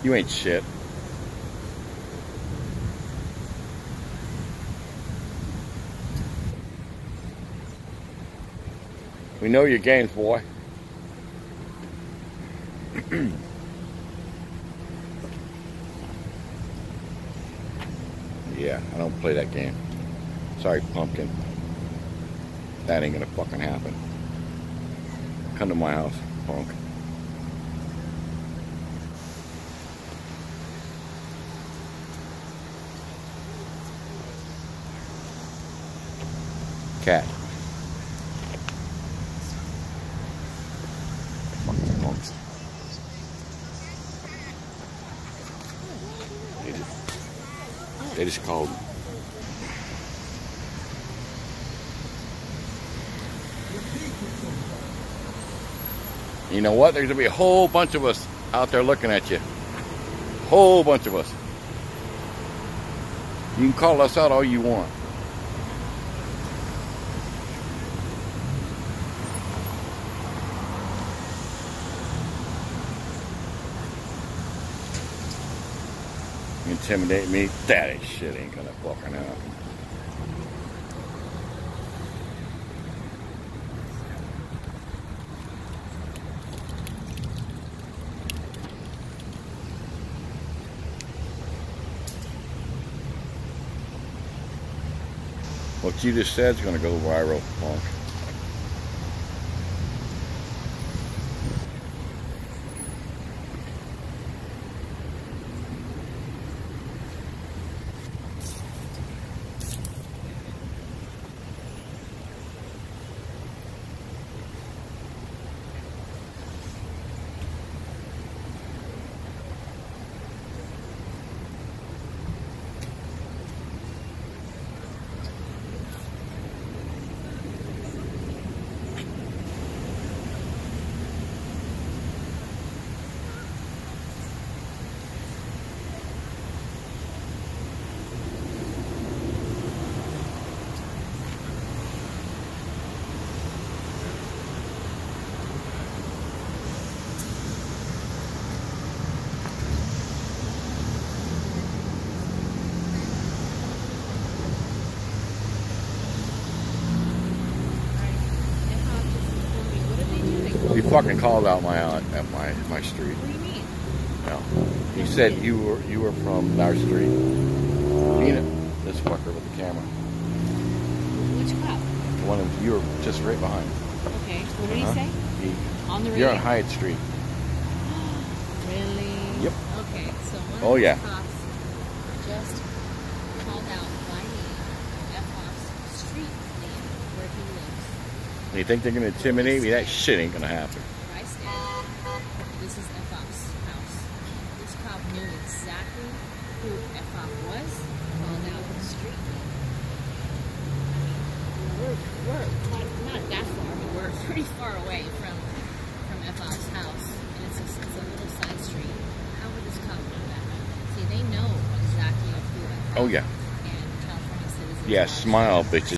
You ain't shit. We know your games, boy. Yeah, I don't play that game. Sorry, pumpkin. That ain't gonna fucking happen. Come to my house, punk. Cat. Fucking punks. They just called. You know what? There's gonna be a whole bunch of us out there looking at you. Whole bunch of us. You can call us out all you want. Intimidate me? That shit ain't gonna fucking happen. What you just said is gonna go viral, punk. He fucking called out my street. What do you mean? No. He said you were from our street. Nina, this fucker with the camera. Which cop? The one you were just right behind. Okay. What did he say? On the radio? You're on Hyde Street. Really? Yep. Okay. So one of the cops just called out by me F-Off's street name where he lives. You think they're gonna intimidate me? That shit ain't gonna happen. I stand. This is F-Off's house. This cop knew exactly who F-Off was, called out the street name. I mean, we're not that far, but we're pretty far away from F-Off's house. And it's a little side street. How would this cop know that? See, they know exactly who F-Off is. Oh yeah. And California citizens. Yeah, smile, bitches.